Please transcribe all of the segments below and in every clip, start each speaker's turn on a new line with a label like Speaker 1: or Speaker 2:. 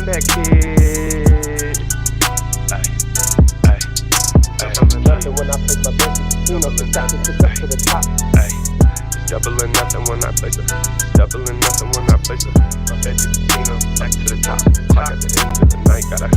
Speaker 1: I'm that kid. Doubling nothing when I place my best in casino, so stacking chips up to the top. It's doubling nothing when I place it. Doubling nothing when I place it. My bet in casino, back to the top. Clock at the end of the night, got a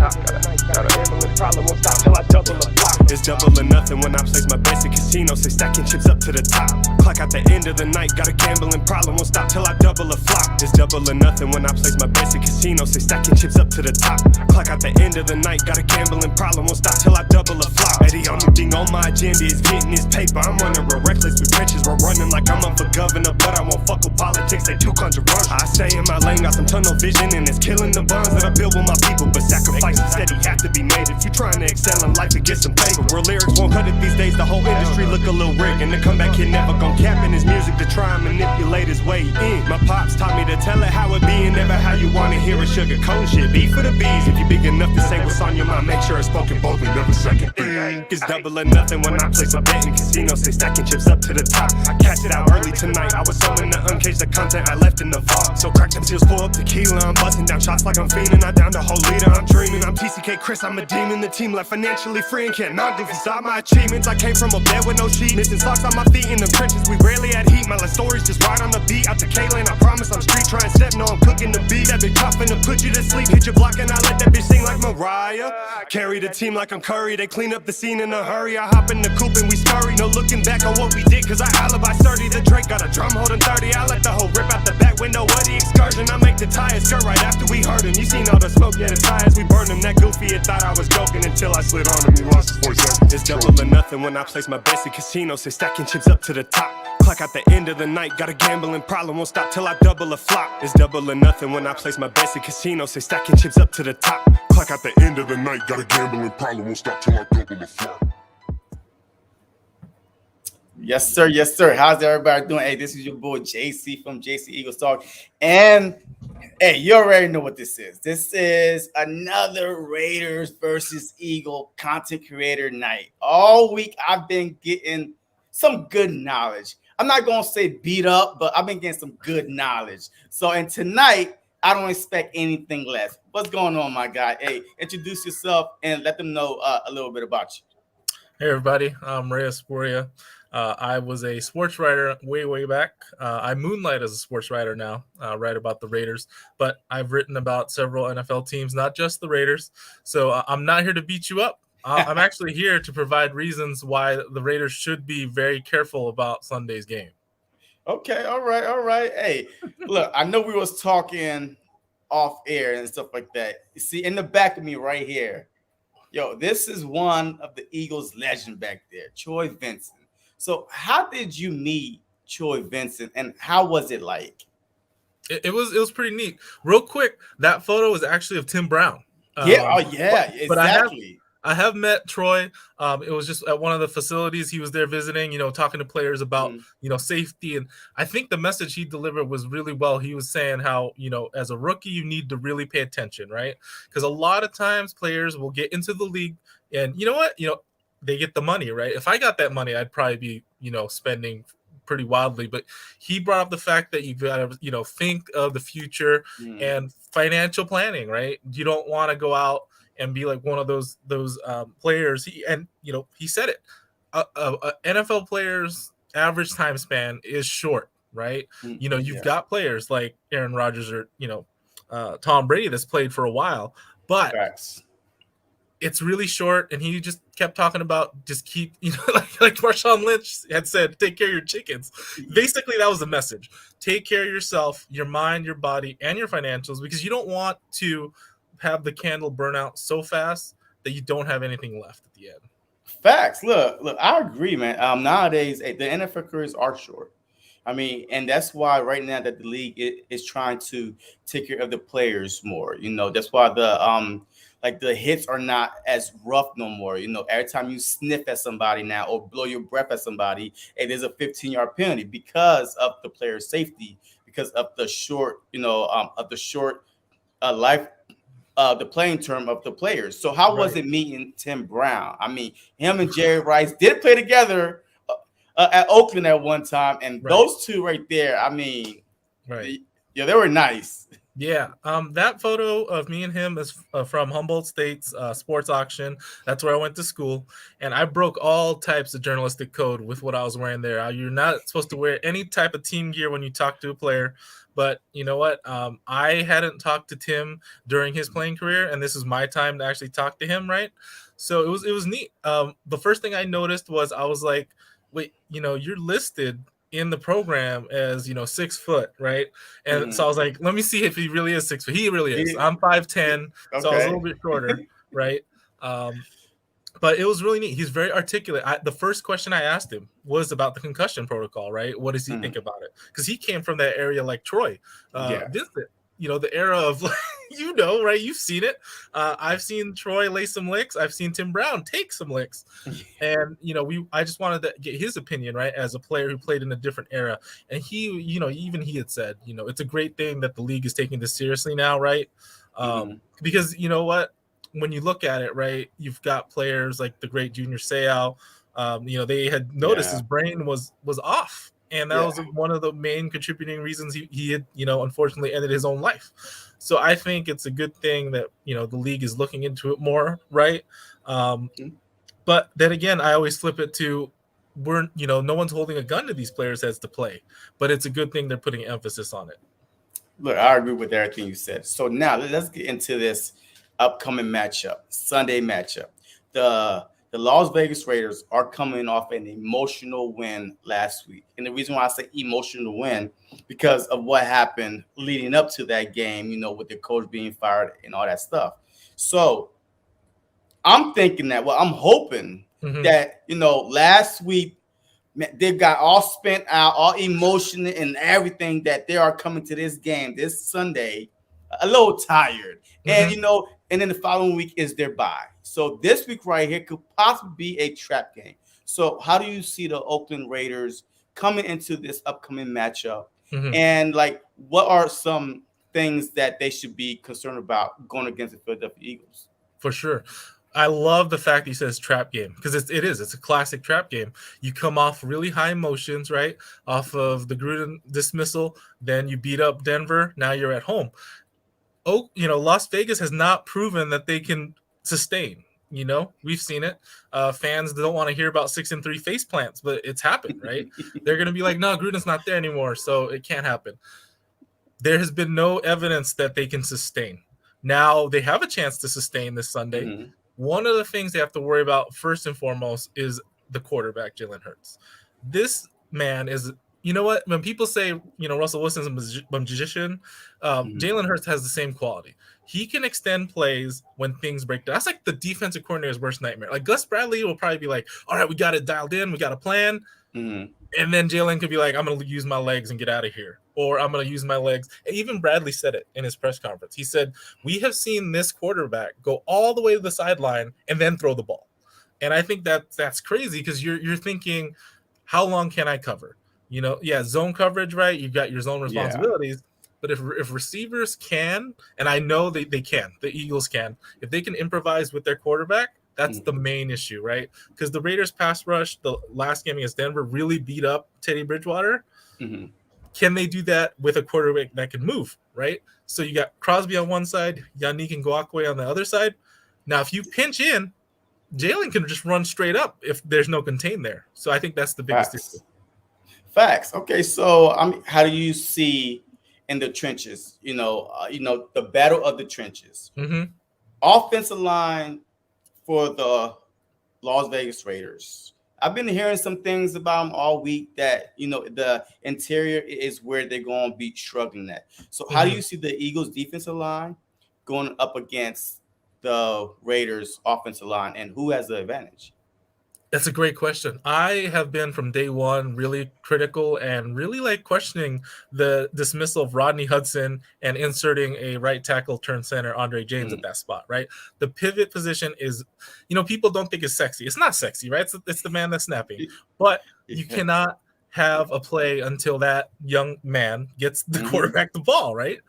Speaker 1: gambling problem, won't stop till I double the block. It's doubling nothing when I place my bets in casino, say stacking chips up to the top. Clock at the end of the night, got a gambling problem, won't stop till I double a flop. It's doubling nothing when I place my bets in casino, say stacking chips up to the top. Clock at the end of the night, got a gambling problem, won't stop till I double a flop. And the only thing on my agenda is getting this paper. I'm running real reckless with trenches, we're running like I'm up for governor, but I won't fuck with politics, they too controversial. I stay in my lane, got some tunnel vision, and it's killing the bonds that I build with my people. But sacrifices steady have to be made if you trying to excel in life and get some paper. Real lyrics won't cut it these days, the whole industry look a little rigged, and the comeback kid never gon' cap in his music to try and manipulate his way in. My pops taught me to tell it how it be and never how you wanna hear it. Sugar cone shit, be for the bees. If you big enough to say what's on your mind, make sure it's spoken boldly, never second think. It's double or nothing when I place a bet in casino, say stacking chips up to the top. I catch it out early tonight, I was so in the uncaged the content I left in the vault. So crack them seals, pull up tequila, I'm busting down shots like I'm fiending. I down the whole leader, I'm dreaming. I'm TCK Chris, I'm a demon. The team left financially free and can't knock if inside my achievements. I came from a bed with no sheet, missing socks on my feet in the trenches. We rarely had heat, my last stories just right on the beat. Out to K-Lane, I promise I'm street trying step, no I'm cooking the beat. That bitch chopping to put you to sleep, hit your block and I let that bitch sing like Mariah. Carry the team like I'm Curry, they clean up the scene in a hurry. I hop in the coupe and we scurry, no looking back on what we did, cause I alibi 30. The Drake got a drum holding 30, I let the whole rip out the back window of the excursion. I make the tires skirt right after we heard him. You seen all the smoke, yeah, the tires, we burned him. That goofy had thought I was joking until I slid on him, he lost his voice. It's double or nothing when I place my bets in casino, say stacking chips up to the top. Clock at the end of the night, got a gambling problem, won't stop till I double a flop. It's double or nothing when I place my bets in casino, say stacking chips up to the top. Clock at the end of the night, got a gambling problem, won't stop till I double a flop.
Speaker 2: Yes, sir. Yes, sir. How's everybody doing? Hey, this is your boy JC from JC Eagles Talk. And hey, you already know what this is. This is another Raiders versus Eagle content creator night. All week, I've been getting some good knowledge. I'm not going to say beat up, but I've been getting some good knowledge. So, and tonight, I don't expect anything less. What's going on, my guy? Hey, introduce yourself and let them know a little bit about you.
Speaker 3: Hey, everybody. I'm Ray Esporia. I was a sports writer way back. I moonlight as a sports writer now, write about the Raiders, but I've written about several NFL teams, not just the Raiders. So I'm not here to beat you up. I'm actually here to provide reasons why the Raiders should be very careful about Sunday's game.
Speaker 2: Okay, all right. Hey, look, I know we was talking off air and stuff like that. You see, in the back of me right here, yo, this is one of the Eagles legend back there, Troy Vincent. So how did you meet Troy Vincent and how was it like?
Speaker 3: It was pretty neat. Real quick, that photo is actually of Tim Brown.
Speaker 2: Exactly.
Speaker 3: But I have met Troy. It was just at one of the facilities. He was there visiting, talking to players about, safety. And I think the message he delivered was really well. He was saying how, as a rookie, you need to really pay attention, right? Because a lot of times players will get into the league and you know what? They get the money, right? If I got that money, I'd probably be, spending pretty wildly. But he brought up the fact that you got to, think of the future and financial planning, right? You don't want to go out and be like one of those players. He said it. NFL players' average time span is short, right? You've got players like Aaron Rodgers or Tom Brady that's played for a while, but it's really short. And he just kept talking about just keep, like Marshawn Lynch had said, take care of your chickens. Basically, that was the message. Take care of yourself, your mind, your body, and your financials, because you don't want to have the candle burn out so fast that you don't have anything left at the end.
Speaker 2: Facts. Look, I agree, man. Nowadays, the NFL careers are short. I mean, and that's why right now that the league is trying to take care of the players more. That's why the hits are not as rough no more. Every time you sniff at somebody now or blow your breath at somebody, hey, there's a 15-yard penalty because of the player's safety, because of the short, life. The playing term of the players. So how was it meeting Tim Brown? I mean, him and Jerry Rice did play together at Oakland at one time, and those two right there, I mean, they were nice.
Speaker 3: Yeah, that photo of me and him is from Humboldt State's sports auction. That's where I went to school, and I broke all types of journalistic code with what I was wearing there. You're not supposed to wear any type of team gear when you talk to a player, but you know what? I hadn't talked to Tim during his playing career, and this is my time to actually talk to him, right? So it was neat. The first thing I noticed was I was like, wait, you're listed in the program as 6 foot, right? And so I was like, let me see if he really is 6 foot. He really is. I'm 5'10", so I was a little bit shorter, right? But it was really neat. He's very articulate. The first question I asked him was about the concussion protocol, right? What does he think about it? Because he came from that area like Troy. Vincent, the era of, right? You've seen it. I've seen Troy lay some licks. I've seen Tim Brown take some licks. And, I just wanted to get his opinion, right, as a player who played in a different era. And he, even he had said, it's a great thing that the league is taking this seriously now, right? Because you know what? When you look at it, right, you've got players like the great Junior Seau. They had noticed his brain was off. And that was one of the main contributing reasons he had, unfortunately ended his own life. So I think it's a good thing that, the league is looking into it more, right? But then again, I always flip it to no one's holding a gun to these players as to play. But it's a good thing they're putting emphasis on it.
Speaker 2: Look, I agree with everything you said. So now let's get into this upcoming matchup, Sunday matchup. The Las Vegas Raiders are coming off an emotional win last week. And the reason why I say emotional win, because of what happened leading up to that game, with the coach being fired and all that stuff. So I'm thinking that, I'm hoping that, last week they got all spent out, all emotional and everything, that they are coming to this game this Sunday a little tired. And, and then the following week is their bye. So this week right here could possibly be a trap game. So how do you see the Oakland Raiders coming into this upcoming matchup? And what are some things that they should be concerned about going against the Philadelphia Eagles?
Speaker 3: For sure. I love the fact he says trap game, because it's a classic trap game. You come off really high emotions, right? Off of the Gruden dismissal, then you beat up Denver. Now you're at home. Las Vegas has not proven that they can sustain. We've seen it. Fans don't want to hear about 6-3 face plants, but it's happened, right? They're going to be like, no, Gruden's not there anymore, so it can't happen. There has been no evidence that they can sustain. Now they have a chance to sustain this Sunday. One of the things they have to worry about first and foremost is the quarterback, Jalen Hurts. This man is, when people say, Russell Wilson's a magician, Jalen Hurts has the same quality. He can extend plays when things break down. That's like the defensive coordinator's worst nightmare. Like Gus Bradley will probably be like, all right, we got it dialed in. We got a plan. And then Jalen could be like, I'm going to use my legs and get out of here. Or I'm going to use my legs. And even Bradley said it in his press conference. He said, we have seen this quarterback go all the way to the sideline and then throw the ball. And I think that's crazy, because you're thinking, how long can I cover? Zone coverage, right? You've got your zone responsibilities. But if receivers can, and I know they can, the Eagles can, if they can improvise with their quarterback, that's the main issue, right? Because the Raiders pass rush, the last game against Denver, really beat up Teddy Bridgewater. Can they do that with a quarterback that can move, right? So you got Crosby on one side, Yannick Ngakoue on the other side. Now, if you pinch in, Jalen can just run straight up if there's no contain there. So I think that's the biggest issue.
Speaker 2: Facts. Okay, so how do you see in the trenches, the battle of the trenches? Offensive line for the Las Vegas Raiders. I've been hearing some things about them all week that, the interior is where they're going to be struggling at. So how do you see the Eagles defensive line going up against the Raiders offensive line, and who has the advantage?
Speaker 3: That's a great question. I have been from day one really critical and really questioning the dismissal of Rodney Hudson and inserting a right tackle turn center Andre James at that spot, right? The pivot position is, people don't think it's sexy. It's not sexy, right? It's the man that's snapping. But you cannot have a play until that young man gets the quarterback the ball, right?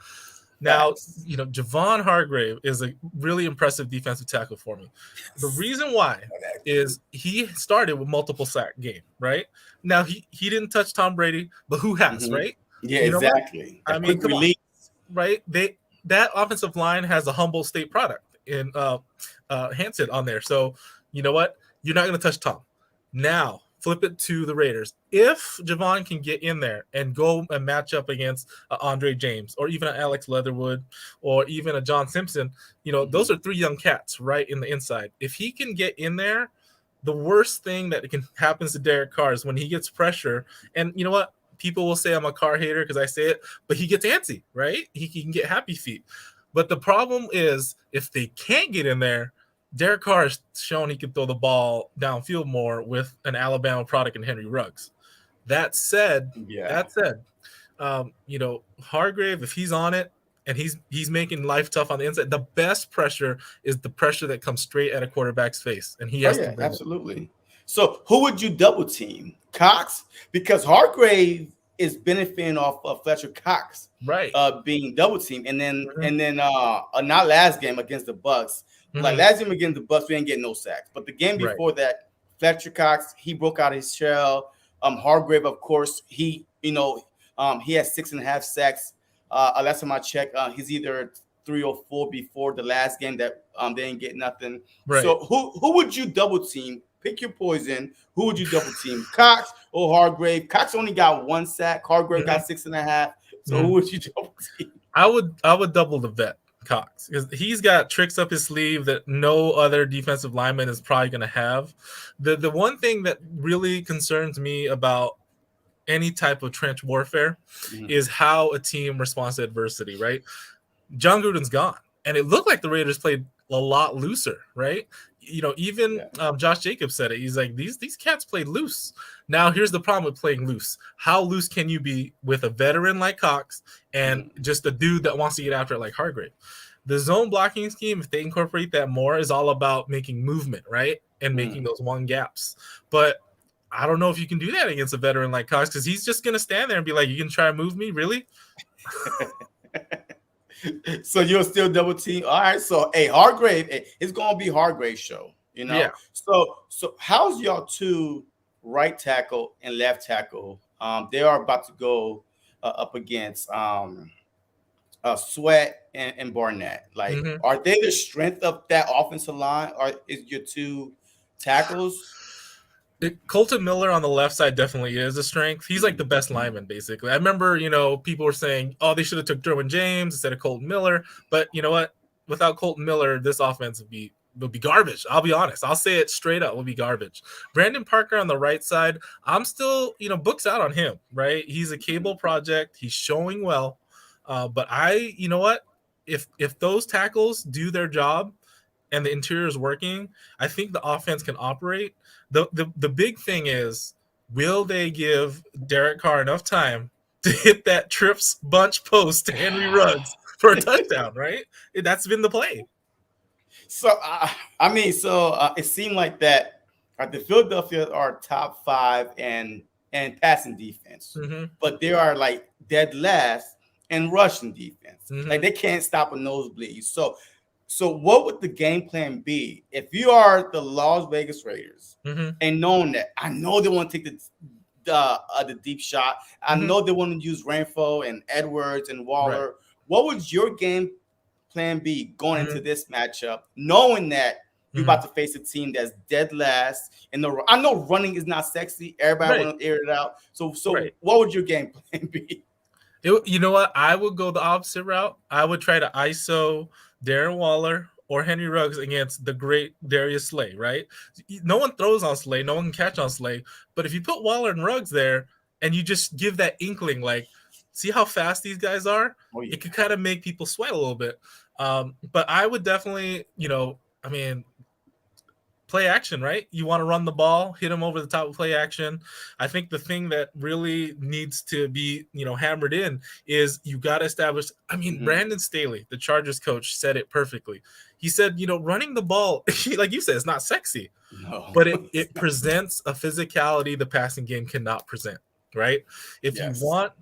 Speaker 3: Now, Javon Hargrave is a really impressive defensive tackle for me. The reason why is he started with multiple sack game, right? Now, he didn't touch Tom Brady, but who has, right?
Speaker 2: Yeah, exactly.
Speaker 3: I mean, come on. right? That offensive line has a humble state product in Hanson on there. So you know what? You're not going to touch Tom. Now flip it to the Raiders. If Javon can get in there and go and match up against Andre James or even Alex Leatherwood or even a John Simpson, those are three young cats right in the inside. If he can get in there, the worst thing that happens to Derek Carr is when he gets pressure. And you know what? People will say I'm a Carr hater because I say it, but he gets antsy, right? He can get happy feet. But the problem is if they can't get in there, Derek Carr has shown he can throw the ball downfield more with an Alabama product in Henry Ruggs. That said, Hargrave, if he's on it and he's making life tough on the inside, the best pressure is the pressure that comes straight at a quarterback's face, and he has to bring
Speaker 2: absolutely. It. So who would you double team? Cox, because Hargrave is benefiting off of Fletcher Cox,
Speaker 3: right?
Speaker 2: Being double teamed, and then not last game against the Bucks. Like last game against the Bucks, we didn't get no sacks. But the game before that, Fletcher Cox, he broke out of his shell. Hargrave, of course, he has 6.5 sacks. Last time I checked, he's either 3 or 4 before the last game that they didn't get nothing. Right. So who would you double team? Pick your poison. Who would you double team? Cox or Hargrave? Cox only got 1 sack. Hargrave got 6.5. So who would you double team?
Speaker 3: I would double the vet. Cox, because he's got tricks up his sleeve that no other defensive lineman is probably going to have. The one thing that really concerns me about any type of trench warfare is how a team responds to adversity, right? John Gruden's gone, and it looked like the Raiders played a lot looser, right? Even Josh Jacobs said it. He's like, these cats played loose. Now, here's the problem with playing loose. How loose can you be with a veteran like Cox and just a dude that wants to get after it like Hargrave? The zone blocking scheme, if they incorporate that more, is all about making movement, right? And making those one gaps. But I don't know if you can do that against a veteran like Cox, because he's just going to stand there and be like, you can try to move me? Really?
Speaker 2: So you'll still double team? All right. So, Hargrave, it's going to be Hargrave's show, Yeah. So how's y'all two right tackle and left tackle? They are about to go up against Sweat and Barnett. Like, are they the strength of that offensive line? Or is your two tackles?
Speaker 3: Colton Miller on the left side definitely is a strength. He's like the best lineman, basically. I remember, people were saying, oh, they should have took Derwin James instead of Colton Miller. But you know what? Without Colton Miller, this offense would be garbage. I'll be honest. I'll say it straight up. Will be garbage. Brandon Parker on the right side, I'm still, books out on him, right? He's a cable project. He's showing well. But you know what? If those tackles do their job and the interior is working, I think the offense can operate. The big thing is, will they give Derek Carr enough time to hit that trips bunch post to Henry Ruggs for a touchdown, right? That's been the play.
Speaker 2: So, it seemed like that the Philadelphia are top 5 and passing defense, but they are like dead last in rushing defense. Like they can't stop a nosebleed. So what would the game plan be if you are the Las Vegas Raiders and knowing that I know they want to take the deep shot, I know they want to use Renfro and Edwards and Waller. Right. What would your game plan be going into this matchup, knowing that you're about to face a team that's dead last? I know running is not sexy. Everybody want to air it out. So what would your game plan be?
Speaker 3: You know what? I would go the opposite route. I would try to ISO Darren Waller or Henry Ruggs against the great Darius Slay, right? No one throws on Slay. No one can catch on Slay. But if you put Waller and Ruggs there and you just give that inkling, like, see how fast these guys are? It could kind of make people sweat a little bit. But I would definitely, play action, right? You want to run the ball, hit them over the top of play action. I think the thing that really needs to be, hammered in is you got to establish. Brandon Staley, the Chargers coach, said it perfectly. He said, running the ball, like you said, it's not sexy, but it presents a physicality the passing game cannot present, right? If you want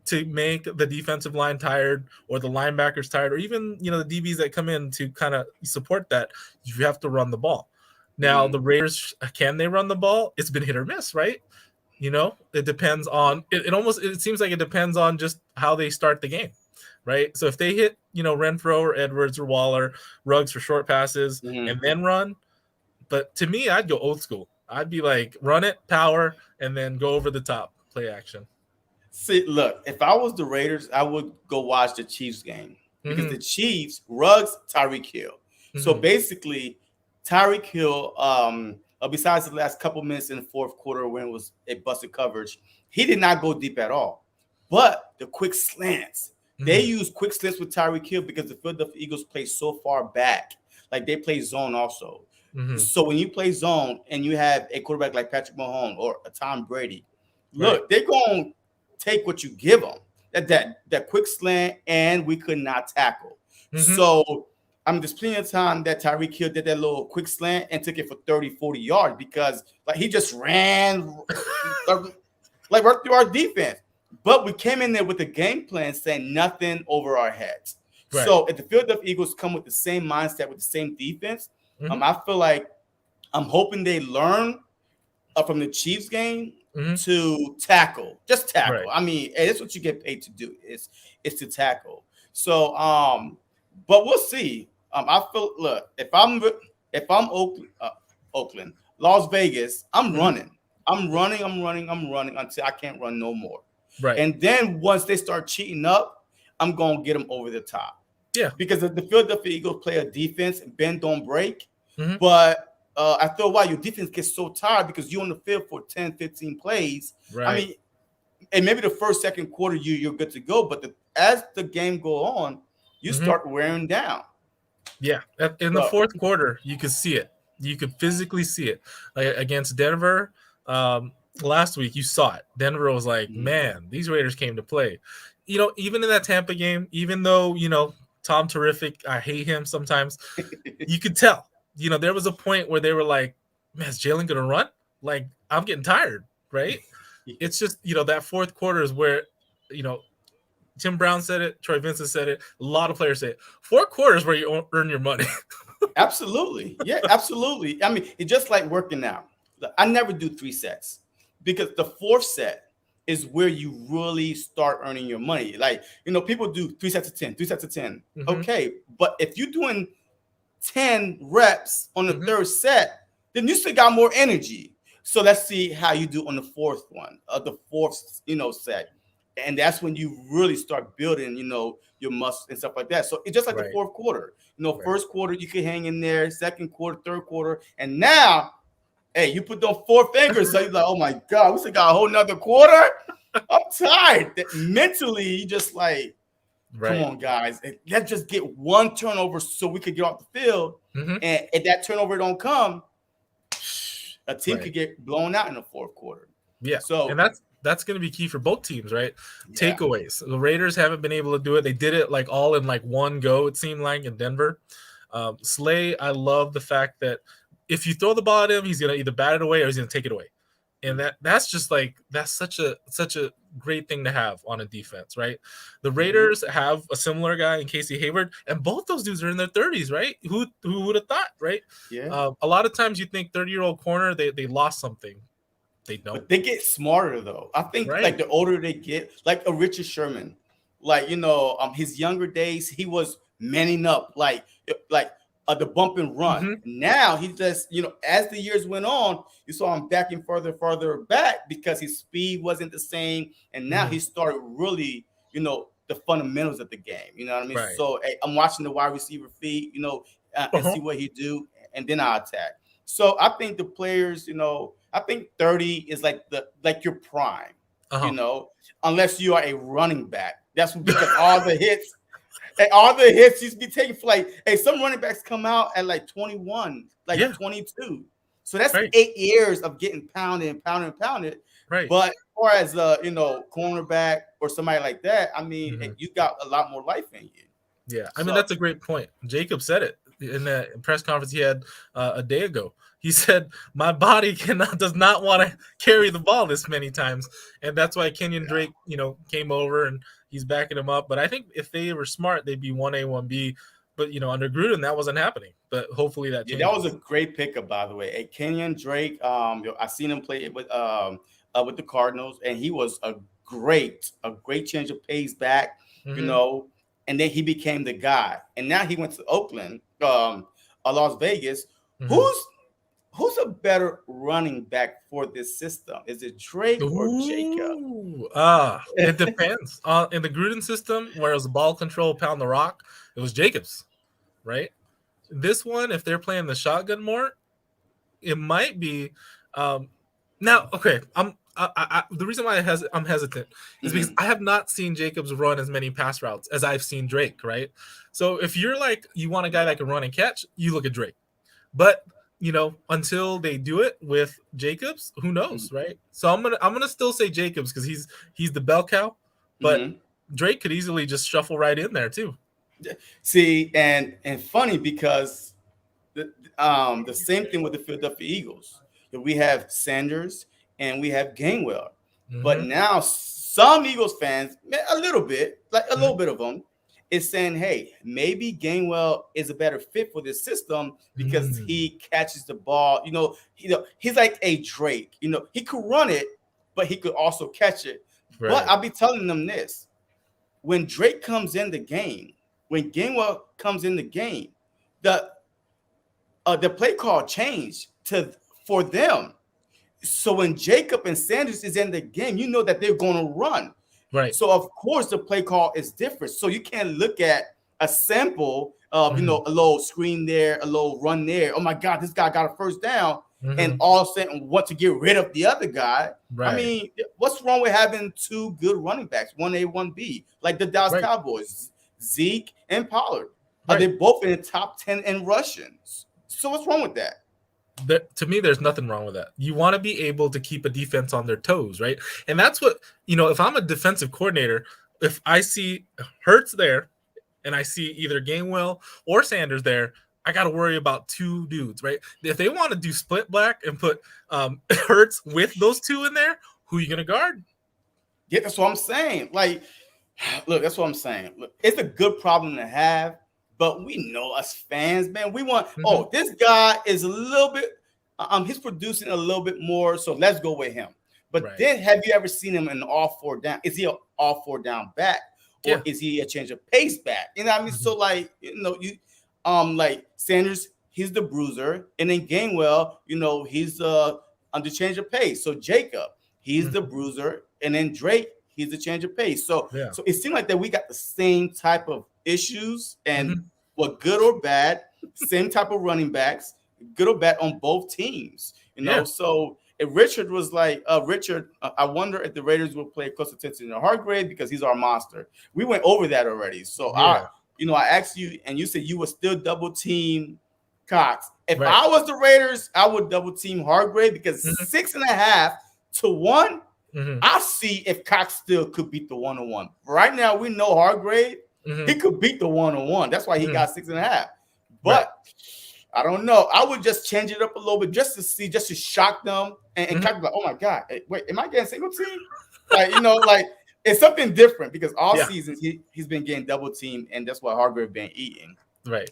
Speaker 3: to make the defensive line tired or the linebackers tired, or even, the DBs that come in to kind of support that, you have to run the ball. Now, the Raiders, can they run the ball? It's been hit or miss, right? It depends on it. It seems like it depends on just how they start the game, right? So if they hit, Renfro or Edwards or Waller, Ruggs for short passes, and then run. But to me, I'd go old school. I'd be like, run it, power, and then go over the top, play action.
Speaker 2: See, look, if I was the Raiders, I would go watch the Chiefs game because the Chiefs, Ruggs, Tyreek Hill. So basically, Tyreek Hill, besides the last couple minutes in the fourth quarter when it was a busted coverage, he did not go deep at all. But the quick slants, they use quick slants with Tyreek Hill because the Philadelphia Eagles play so far back. Like they play zone also. So when you play zone and you have a quarterback like Patrick Mahomes or a Tom Brady, look, they're going to take what you give them. That quick slant, and we could not tackle. So there's plenty of time that Tyreek Hill did that little quick slant and took it for 30, 40 yards because like he just ran like right through our defense. But we came in there with a game plan saying nothing over our heads. So if the Philadelphia Eagles come with the same mindset, with the same defense, I feel like I'm hoping they learn from the Chiefs game to tackle, just tackle. I mean, hey, that's what you get paid to do. It's to tackle. So, but we'll see. I feel if I'm Oakland, Las Vegas, I'm running until I can't run no more. And then once they start cheating up, I'm gonna get them over the top.
Speaker 3: Yeah,
Speaker 2: because the Philadelphia Eagles play a defense, bend don't break. But after a while, your defense gets so tired because you're on the field for 10, 15 plays. I mean, and maybe the first, second quarter, you're good to go. But as the game go on, you start wearing down.
Speaker 3: Yeah, in the fourth quarter, you could see it. You could physically see it. Like against Denver last week, you saw it. Denver was like, man, these Raiders came to play. Even in that Tampa game, even though, Tom Terrific, I hate him sometimes, you could tell. There was a point where they were like, man, is Jalen going to run? Like, I'm getting tired, right? It's just, that fourth quarter is where, Tim Brown said it, Troy Vincent said it, a lot of players say it. Fourth quarter is where you earn your money.
Speaker 2: Absolutely. Yeah, absolutely. I mean, it's just like working out. I never do 3 sets because the fourth set is where you really start earning your money. Like, people do 3 sets of 10, 3 sets of 10. Okay. But if you're doing 10 reps on the third set, then you still got more energy. So let's see how you do on the fourth one, the fourth, set. And that's when you really start building, your muscles and stuff like that. So it's just like the fourth quarter. First quarter, you can hang in there, second quarter, third quarter. And now, hey, you put those 4 fingers, so you're like, oh my God, we still got a whole nother quarter. I'm tired. Mentally, you just like, come on, guys. Let's just get one turnover so we could get off the field. And if that turnover don't come, a team could get blown out in the fourth quarter.
Speaker 3: Yeah. So and that's going to be key for both teams, right? Yeah. Takeaways. The Raiders haven't been able to do it. They did it like all in like one go, it seemed like, in Denver. Slay, I love the fact that if you throw the ball at him, he's going to either bat it away or he's going to take it away. And that's just like, that's such a great thing to have on a defense, right? The Raiders have a similar guy in Casey Hayward, and both those dudes are in their 30s, right? Who would have thought, right?
Speaker 2: Yeah.
Speaker 3: A lot of times you think 30-year-old corner, they lost something. They don't.
Speaker 2: But they get smarter though. I think like the older they get, like a Richard Sherman, like his younger days, he was manning up, like the bump and run. Now he just, as the years went on, you saw him backing further back because his speed wasn't the same, and now he started really, the fundamentals of the game. You know what I mean? Right. So I'm watching the wide receiver feed, and see what he do, and then I attack. So I think the players, I think 30 is like your prime, unless you are a running back. That's because all the hits. And all the hits used to be taken for some running backs come out at like 21, 22. So that's 8 years of getting pounded. Right. But as far as cornerback or somebody like that, I mean, you got a lot more life in you.
Speaker 3: Yeah, I mean, that's a great point. Jacob said it in the press conference he had a day ago. He said, my body does not want to carry the ball this many times. And that's why Kenyon Drake, came over and he's backing him up. But I think if they were smart, they'd be 1A, 1B. But, under Gruden, that wasn't happening. But hopefully that changes.
Speaker 2: That was a great pickup, by the way. Hey, Kenyon Drake, I seen him play with the Cardinals, and he was a great change of pace back, and then he became the guy. And now he went to Oakland, Las Vegas.
Speaker 3: Mhm.
Speaker 2: Who's a better running back for this system? Is it Drake or Jacob?
Speaker 3: It depends. In the Gruden system, where it was ball control, pound the rock, it was Jacobs, right? This one, if they're playing the shotgun more, it might be. Now, okay, the reason why I'm hesitant is because I have not seen Jacobs run as many pass routes as I've seen Drake, right? So if you're like, you want a guy that can run and catch, you look at Drake. But until they do it with Jacobs, who knows, right? So I'm gonna still say Jacobs because he's the bell cow, but Drake could easily just shuffle right in there too.
Speaker 2: See, and funny because the same thing with the Philadelphia Eagles. We have Sanders and we have Gainwell, but now some Eagles fans, a little bit of them, is saying, hey, maybe Gainwell is a better fit for this system because he catches the ball. He's like a Drake. He could run it, but he could also catch it. Right. But I'll be telling them this: when Drake comes in the game, when Gainwell comes in the game, the play call changed for them. So when Jacob and Sanders is in the game, you know that they're going to run.
Speaker 3: Right.
Speaker 2: So of course the play call is different. So you can't look at a sample of a little screen there, a little run there. Oh my God, this guy got a first down, and all of a sudden want to get rid of the other guy. Right. I mean, what's wrong with having two good running backs, 1A, 1B, like the Dallas Cowboys, Zeke and Pollard? Right. They're both in the top 10 in rushings. So what's wrong with that?
Speaker 3: To me, there's nothing wrong with that. You want to be able to keep a defense on their toes, right? And that's what, if I'm a defensive coordinator, if I see Hurts there and I see either Gainwell or Sanders there, I got to worry about two dudes, right? If they want to do split black and put Hurts with those two in there, who are you going to guard?
Speaker 2: Yeah, that's what I'm saying. Look, that's what I'm saying. Look, it's a good problem to have. But we know us fans, man, we want, this guy is a little bit, he's producing a little bit more, so let's go with him. But then have you ever seen him in all four down? Is he an all four down back? Or is he a change of pace back? You know what I mean? So like Sanders, he's the bruiser. And then Gainwell, he's the change of pace. So Jacob, he's the bruiser. And then Drake, he's the change of pace. So it seemed like that we got the same type of issues and good or bad, same type of running backs, good or bad on both teams. So if Richard was like, I wonder if the Raiders will play close attention to Hargrave because he's our monster. We went over that already. So I asked you, and you said you would still double team Cox. If I was the Raiders, I would double team Hargrave because 6.5 to 1. I see if Cox still could beat the 1-on-1. Right now, we know Hargrave. He could beat the 1-on-1. That's why he got 6.5. But I don't know. I would just change it up a little bit just to shock them and kind of like, oh my God, wait, am I getting single team? It's something different because all seasons he's been getting double teamed, and that's why Hargrave been eating.
Speaker 3: Right.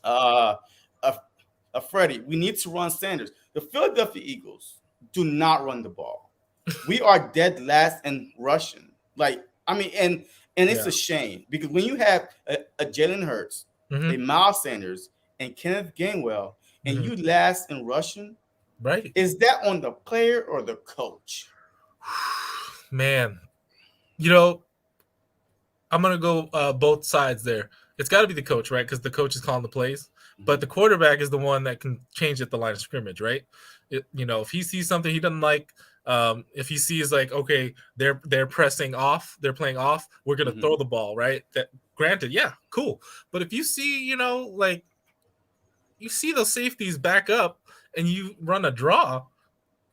Speaker 2: Freddie, we need to run Sanders. The Philadelphia Eagles do not run the ball. We are dead last in rushing. And it's a shame because when you have a Jalen Hurts, a Miles Sanders, and Kenneth Gainwell, and you last in rushing,
Speaker 3: right?
Speaker 2: Is that on the player or the coach?
Speaker 3: Man, I'm going to go both sides there. It's got to be the coach, right? Because the coach is calling the plays. But the quarterback is the one that can change at the line of scrimmage, right? If he sees something he doesn't like, if he sees okay, they're pressing off, they're playing off, we're gonna throw the ball, right? That granted, yeah, cool. But if you see, you see those safeties back up and you run a draw,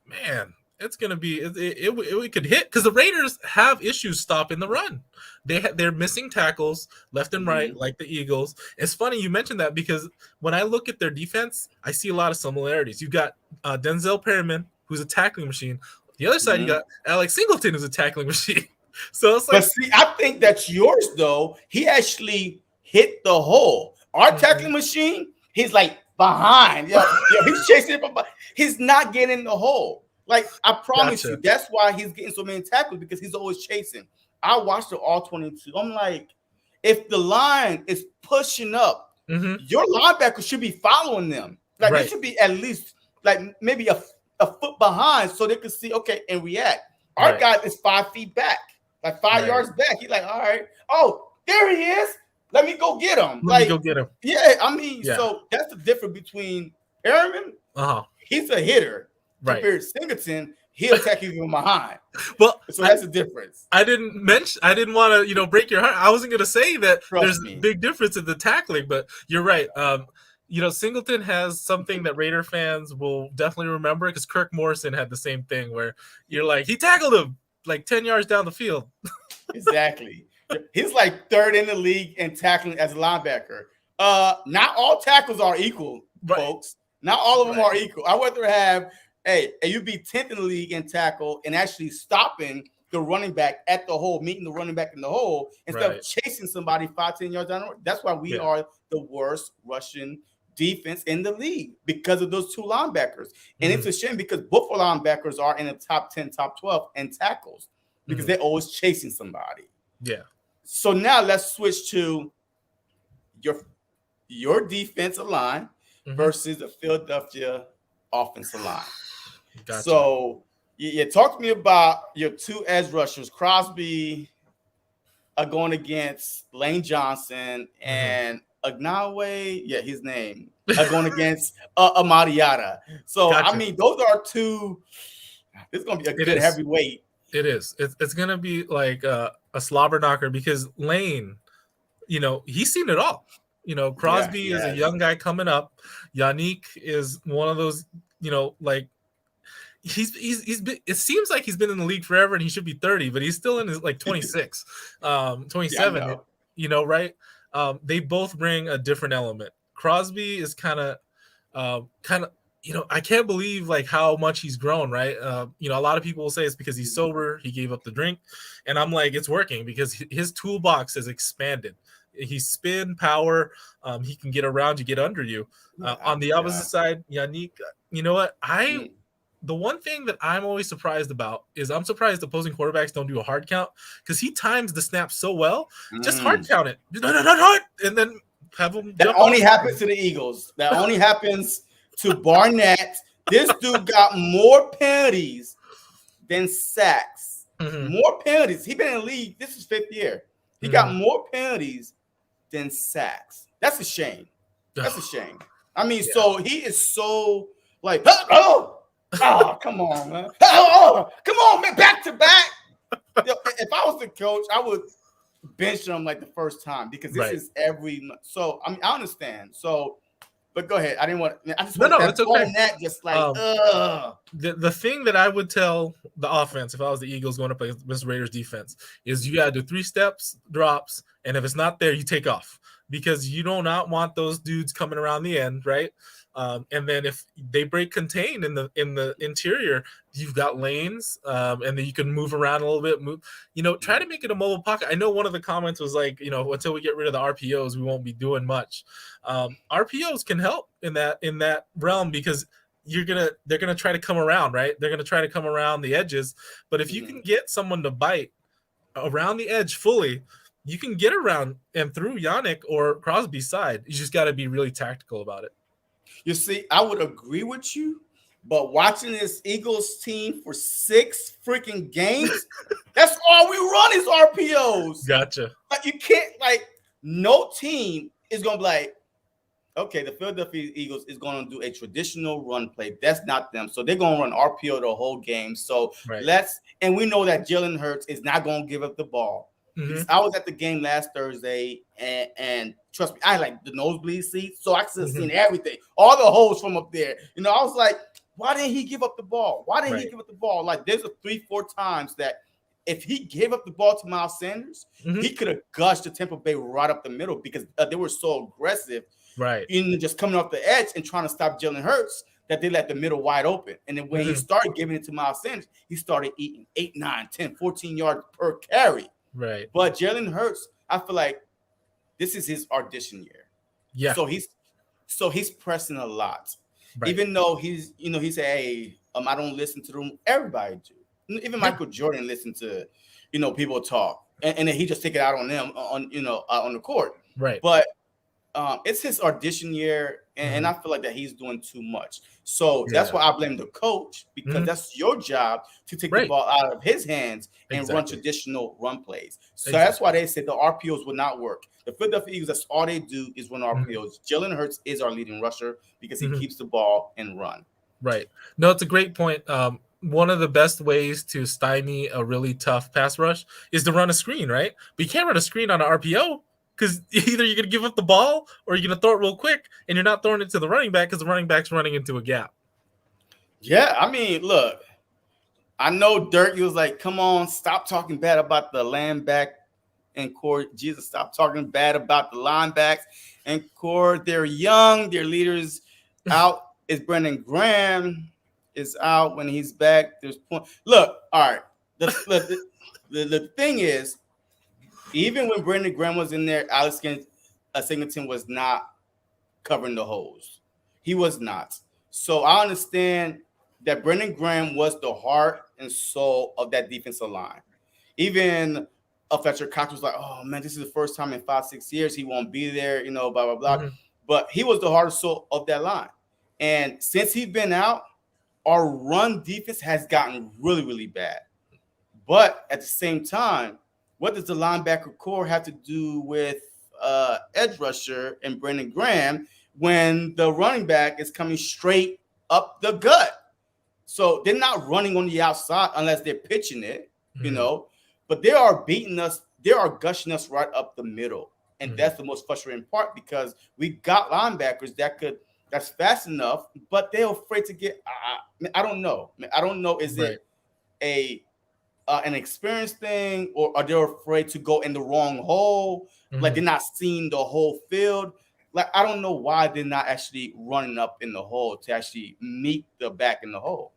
Speaker 3: man, it's gonna be it could hit because the Raiders have issues stopping the run. They're missing tackles left and right, like the Eagles. It's funny you mentioned that because when I look at their defense, I see a lot of similarities. You've got Denzel Perryman, who's a tackling machine. The other side, you got Alex Singleton, who's a tackling machine. So it's
Speaker 2: but see, I think that's yours though. He actually hit the hole. Our tackling machine, he's like behind. He's chasing it from behind. He's not getting in the hole. I promise you, that's why he's getting so many tackles because he's always chasing. I watched the all 22. I'm like, if the line is pushing up, your linebacker should be following them. Like they should be at least like maybe a foot behind so they can see, okay, and react. Our guy is 5 feet back, like 5 yards back. He's like, all right, oh, there he is. Let me go get him.
Speaker 3: Let me go get him.
Speaker 2: Yeah, I mean, so that's the difference between Perriman. He's a hitter. Compared to Singleton, he'll attack you from behind.
Speaker 3: Well,
Speaker 2: so that's the difference.
Speaker 3: I didn't want to, break your heart. I wasn't going to say that there's a big difference in the tackling, but you're right. Singleton has something that Raider fans will definitely remember because Kirk Morrison had the same thing where you're like, he tackled him like 10 yards down the field.
Speaker 2: Exactly. He's like 3rd in the league in tackling as a linebacker. Not all tackles are equal, folks. Not all of them are equal. I'd rather have, you be 10th in the league in tackle and actually stopping the running back at the hole, meeting the running back in the hole, instead of chasing somebody 5-10 yards down the road. That's why we are the worst rushing defense in the league because of those 2 linebackers. And it's a shame because both linebackers are in the top 10, top 12 in tackles because they're always chasing somebody.
Speaker 3: Yeah.
Speaker 2: So now let's switch to your defensive line versus the Philadelphia offensive line.
Speaker 3: Gotcha.
Speaker 2: So you talk to me about your 2 edge rushers, Crosby going against Lane Johnson and Agnawe, his name, going against Amadiata. So, I mean, those are 2. It's going to be a good heavyweight.
Speaker 3: It is. It's going to be like a slobber knocker because Lane, he's seen it all. Crosby is a young guy coming up. Yannick is one of those, like he's been, it seems like he's been in the league forever and he should be 30, but he's still in his like 26, 27, right? They both bring a different element. Crosby is kind of, I can't believe like how much he's grown, right? A lot of people will say it's because he's sober, he gave up the drink, and I'm like, it's working because his toolbox has expanded. He's spin, power, he can get around you, get under you. On the opposite side, Yannick, you know what? The one thing that I'm always surprised about is I'm surprised opposing quarterbacks don't do a hard count because he times the snap so well. Just hard count it, and then have him.
Speaker 2: That only happens to the Eagles. That only happens to Barnett. This dude got more penalties than sacks. More penalties. He's been in the league. This is 5th year. He got more penalties than sacks. That's a shame. That's a shame. I mean, so he is so like, come on, man. Come on, man. Back to back. If I was the coach, I would bench him like the first time because this is every month. So, I mean, I understand. So, but go ahead. I just want
Speaker 3: it's okay.
Speaker 2: That just like,
Speaker 3: The thing that I would tell the offense if I was the Eagles going to play against Raiders defense is you got to do 3 steps, drops, and if it's not there, you take off because you do not want those dudes coming around the end, right? And then if they break contain in the interior, you've got lanes, and then you can move around a little bit. Try to make it a mobile pocket. I know one of the comments was like, until we get rid of the RPOs, we won't be doing much. RPOs can help in that realm because they're gonna try to come around, right? They're gonna try to come around the edges. But if you can get someone to bite around the edge fully, you can get around and through Yannick or Crosby's side. You just got to be really tactical about it.
Speaker 2: You see, I would agree with you, but watching this Eagles team for 6 freaking games, that's all we run is RPOs.
Speaker 3: Gotcha.
Speaker 2: Like you can't, like, no team is gonna be like, okay, the Philadelphia Eagles is gonna do a traditional run play. That's not them. So they're gonna run RPO the whole game. So and we know that Jalen Hurts is not gonna give up the ball. I was at the game last Thursday, and trust me, I had like the nosebleed seats, so I could have seen everything, all the holes from up there. I was like, why didn't he give up the ball? Why didn't he give up the ball? Like, there's 3-4 times that if he gave up the ball to Miles Sanders, he could have gushed the Tampa Bay right up the middle because they were so aggressive, just coming off the edge and trying to stop Jalen Hurts that they let the middle wide open. And then when he started giving it to Miles Sanders, he started eating 8, 9, 10, 14 yards per carry.
Speaker 3: Right.
Speaker 2: But Jalen Hurts, I feel like this is his audition year.
Speaker 3: Yeah.
Speaker 2: So he's pressing a lot. Right. Even though he said, hey, I don't listen to them. Everybody do. Even Michael Jordan listened to people talk, and then he just take it out on them on on the court.
Speaker 3: Right.
Speaker 2: But it's his audition year, and I feel like that he's doing too much. So that's why I blame the coach, because that's your job to take the ball out of his hands and run traditional run plays. So that's why they said the RPOs will not work. The Philadelphia Eagles, that's all they do is run RPOs. Jalen Hurts is our leading rusher because he keeps the ball and run.
Speaker 3: Right. No, it's a great point. One of the best ways to stymie a really tough pass rush is to run a screen, right? But you can't run a screen on an RPO because either you're going to give up the ball or you're going to throw it real quick, and you're not throwing it to the running back because the running back's running into a gap.
Speaker 2: Yeah, I mean, look, I know Dirk, he was like, come on, stop talking bad about the linebacker and core. Jesus, stop talking bad about the linebacks and core. They're young, their leaders out. Is Brendan Graham is out. When he's back, there's point. Look, all right. The thing is, even when Brendan Graham was in there, Alex Singleton was not covering the holes. He was not. So I understand that Brendan Graham was the heart and soul of that defensive line. Even Fletcher Cox was like, oh man, this is the first time in 5-6 years he won't be there, blah, blah, blah. But he was the heart and soul of that line. And since he's been out, our run defense has gotten really, really bad. But at the same time, what does the linebacker core have to do with edge rusher and Brendan Graham when the running back is coming straight up the gut? So they're not running on the outside unless they're pitching it, But they are beating us. They are gushing us right up the middle. And that's the most frustrating part, because we got linebackers that's fast enough, but they're afraid to get. I don't know. I don't know. Is it an experience thing, or are they afraid to go in the wrong hole? Like they're not seeing the whole field. Like I don't know why they're not actually running up in the hole to actually meet the back in the hole.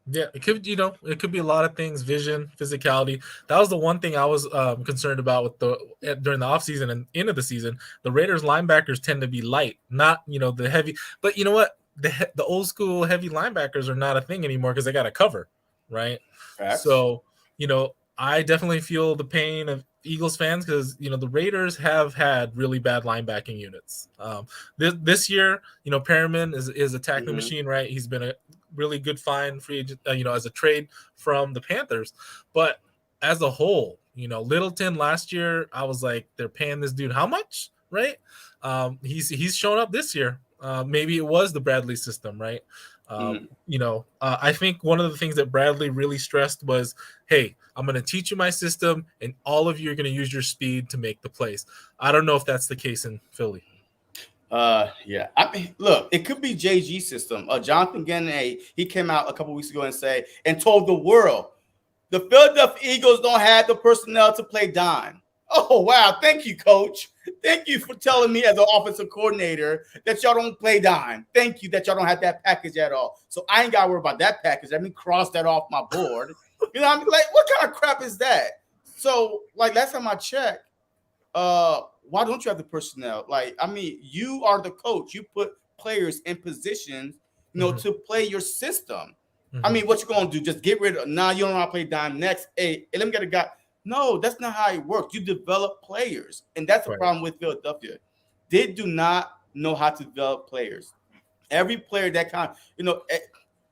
Speaker 3: Yeah, it could, it could be a lot of things, vision, physicality. That was the one thing I was concerned about during the offseason and into the season. The Raiders linebackers tend to be light, not, the heavy. But you know what? The old school heavy linebackers are not a thing anymore because they got to cover, right? Facts. So, I definitely feel the pain of Eagles fans because, the Raiders have had really bad linebacking units. This year, Perriman is a tackling machine, right? He's been a really good find free agent, as a trade from the Panthers. But as a whole, Littleton last year, I was like, they're paying this dude how much, right? He's shown up this year. Maybe it was the Bradley system, right? I think one of the things that Bradley really stressed was, hey, I'm going to teach you my system, and all of you are going to use your speed to make the plays. I don't know if that's the case in Philly.
Speaker 2: Yeah. I mean, look, it could be JG's system. Jonathan Gannon, he came out a couple weeks ago and told the world the Philadelphia Eagles don't have the personnel to play dime. Oh, wow. Thank you, coach. Thank you for telling me as an offensive coordinator that y'all don't play dime. Thank you that y'all don't have that package at all. So I ain't got to worry about that package. Let me cross that off my board. I'm like, what kind of crap is that? So, like, last time I checked, why don't you have the personnel? Like, I mean, you are the coach. You put players in positions, to play your system. I mean, what you going to do? Just get rid of, you don't know how to play dime next. Hey, let me get a guy. No, that's not how it works. You develop players. And that's the problem with Philadelphia. They do not know how to develop players. Every player that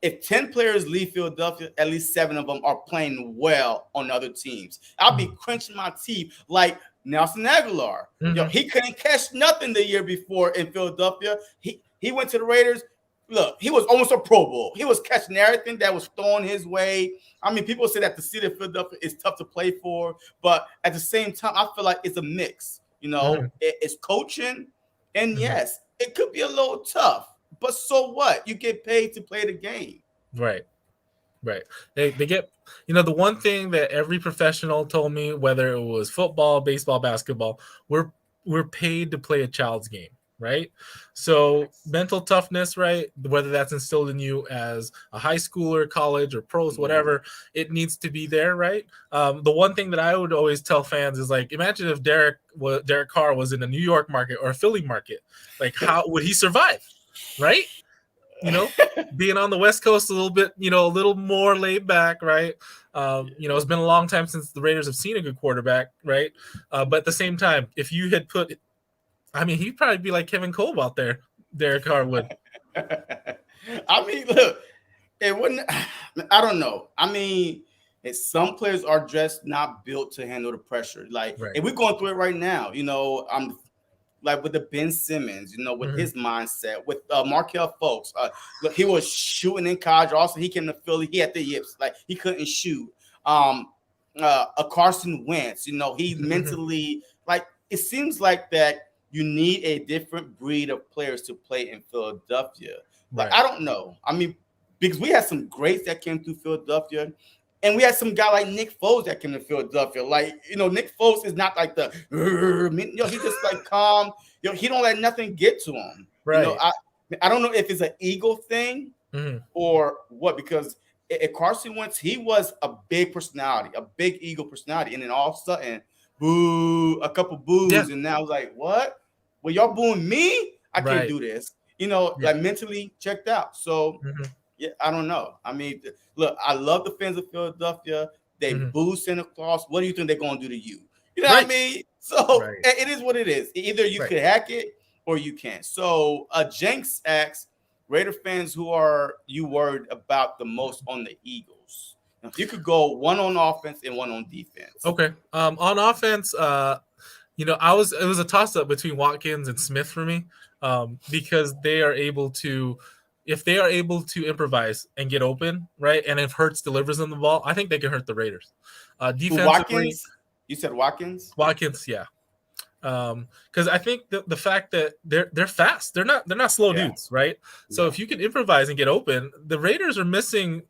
Speaker 2: if 10 players leave Philadelphia, at least 7 of them are playing well on other teams. I'll be crunching my teeth like Nelson Aguilar. He couldn't catch nothing the year before in Philadelphia. He went to the Raiders. Look, he was almost a Pro Bowl. He was catching everything that was thrown his way. I mean, people say that the city of Philadelphia is tough to play for, but at the same time, I feel like it's a mix. It's coaching, and yes, it could be a little tough, but so what? You get paid to play the game.
Speaker 3: Right. They get, the one thing that every professional told me, whether it was football, baseball, basketball, we're paid to play a child's game. Right. So mental toughness, right? Whether that's instilled in you as a high schooler, college, or pros, whatever, it needs to be there. Right. The one thing that I would always tell fans is like, imagine if Derek Carr was in a New York market or a Philly market, like how would he survive? Right. Being on the West Coast a little bit, a little more laid back. Right. It's been a long time since the Raiders have seen a good quarterback, right? But at the same time, if you had put, he'd probably be like Kevin Kolb out there, Derek Carr would.
Speaker 2: Look, it wouldn't. I don't know. Some players are just not built to handle the pressure. Like, if we're going through it right now, I'm like with the Ben Simmons, with his mindset, with Markel Fultz. Look, he was shooting in college. Also, he came to Philly. He had the yips. Like, he couldn't shoot. A Carson Wentz, he mentally, like, it seems like that you need a different breed of players to play in Philadelphia. Like, I don't know. Because we had some greats that came through Philadelphia, and we had some guy like Nick Foles that came to Philadelphia. Like, Nick Foles is not like the, he just like calm. He don't let nothing get to him.
Speaker 3: Right.
Speaker 2: I don't know if it's an ego thing or what, because at Carson Wentz, he was a big personality, a big ego personality. And then all of a sudden, boo, a couple boos. And now I was like, what? Well, y'all booing me? I can't do this. Like mentally checked out. So, yeah, I don't know. Look, I love the fans of Philadelphia. They boo Santa Claus. What do you think they're going to do to you? You know what I mean? So it is what it is. Either you could hack it or you can't. So Jenks asks, Raider fans, who are you worried about the most on the Eagles? Now, if you could go one on offense and one on defense.
Speaker 3: Okay. On offense, it was a toss-up between Watkins and Smith for me, because they are able to, if they are able to improvise and get open, right, and if Hurts delivers them the ball, I think they can hurt the Raiders. Defensively,
Speaker 2: Watkins? You said Watkins?
Speaker 3: Watkins, yeah. Because I think the fact that they're fast, they're not slow dudes, right? So if you can improvise and get open, the Raiders are missing,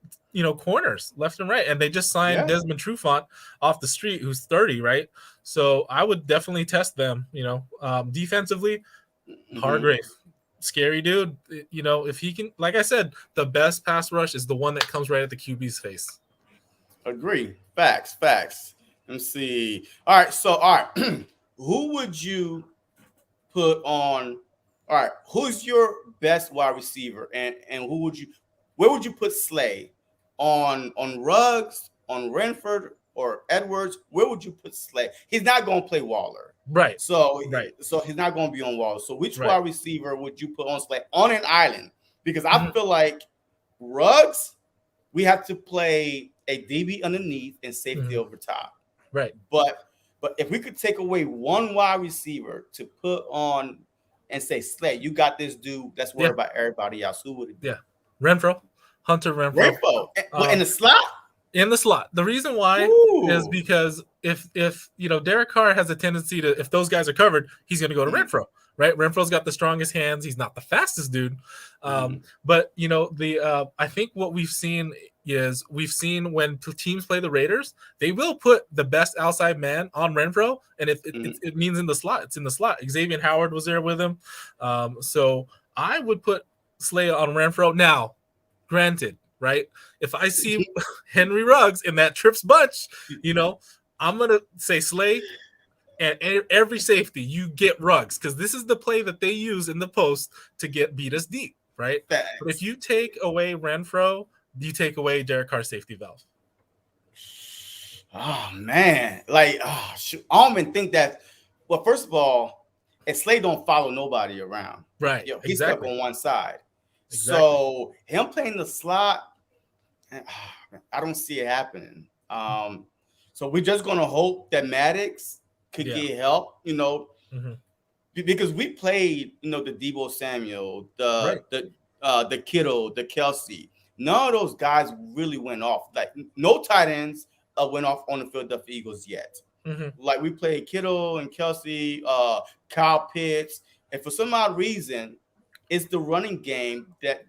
Speaker 3: corners left and right, and they just signed Desmond Trufant off the street, who's 30, right? So I would definitely test them. Defensively, Hargrave, scary dude. If he can, like I said, the best pass rush is the one that comes right at the QB's face.
Speaker 2: Agree. Facts. Let me see. All right. Who would you put on? All right, who's your best wide receiver, and where would you put Slay? On Ruggs, on Renford, or Edwards? Where would you put Slay? He's not going to play Waller,
Speaker 3: right?
Speaker 2: So he's not going to be on Waller. So which wide receiver would you put on Slay on an island? Because I feel like Ruggs, we have to play a DB underneath and safety over top,
Speaker 3: right?
Speaker 2: But if we could take away one wide receiver to put on and say, Slay, you got this dude, let's worry about everybody else, who would it be?
Speaker 3: Yeah. Hunter Renfro.
Speaker 2: In the slot?
Speaker 3: In the slot. The reason why is because if Derek Carr has a tendency to, if those guys are covered, he's going to go to Renfro, right? Renfro's got the strongest hands. He's not the fastest dude. But, I think what we've seen is when teams play the Raiders, they will put the best outside man on Renfro, and it means in the slot. It's in the slot. Xavier Howard was there with him. So I would put Slay on Renfro. Now, granted, right, if I see Henry Ruggs in that trips bunch, I'm going to say Slay, and every safety, you get Ruggs, because this is the play that they use in the post to beat us deep, right? But if you take away Renfro, you take away Derek Carr's safety valve.
Speaker 2: Oh, man. Like, I don't even think that. Well, first of all, and Slay don't follow nobody around.
Speaker 3: Right.
Speaker 2: He's stuck on one side. Exactly. So him playing the slot, I don't see it happening. So we're just going to hope that Maddox could get help, because we played, the Deebo Samuel, the Kittle, the Kelsey. None of those guys really went off. Like, no tight ends went off on the Philadelphia Eagles yet. Like, we played Kittle and Kelsey, Kyle Pitts, and for some odd reason, it's the running game that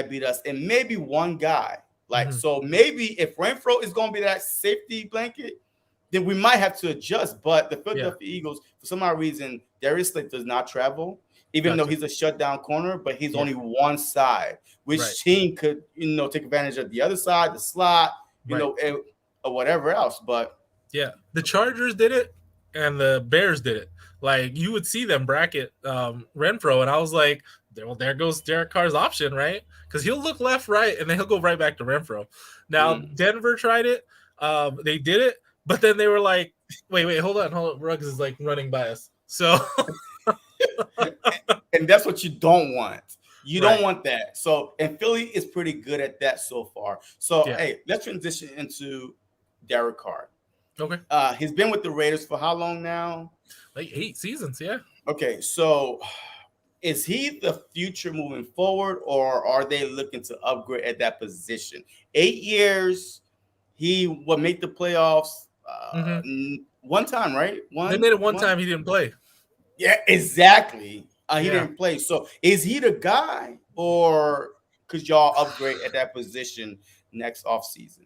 Speaker 2: beat us, and maybe one guy. Like, so maybe if Renfro is going to be that safety blanket, then we might have to adjust. But the Philadelphia Eagles, for some odd reason, Darius Slay does not travel, even though he's a shutdown corner, but he's only one side. Which team could, take advantage of the other side, the slot, or whatever else. But
Speaker 3: the Chargers did it, and the Bears did it. Like, you would see them bracket Renfro, and I was like, there goes Derek Carr's option, right? Because he'll look left, right, and then he'll go right back to Renfro. Now, Denver tried it. They did it, but then they were like, wait, hold on. Ruggs is like running by us. So,
Speaker 2: and that's what you don't want. You
Speaker 3: Right.
Speaker 2: don't want that. So, and Philly is pretty good at that so far. So,
Speaker 3: Yeah.
Speaker 2: hey, let's transition into Derek Carr.
Speaker 3: Okay.
Speaker 2: He's been with the Raiders for how long now?
Speaker 3: Like 8 seasons, yeah.
Speaker 2: Okay, so is he the future moving forward, or are they looking to upgrade at that position? 8 years, he will make the playoffs one time, right?
Speaker 3: They made it one time. He didn't play.
Speaker 2: Yeah, exactly. He didn't play. So is he the guy, or could y'all upgrade at that position next offseason?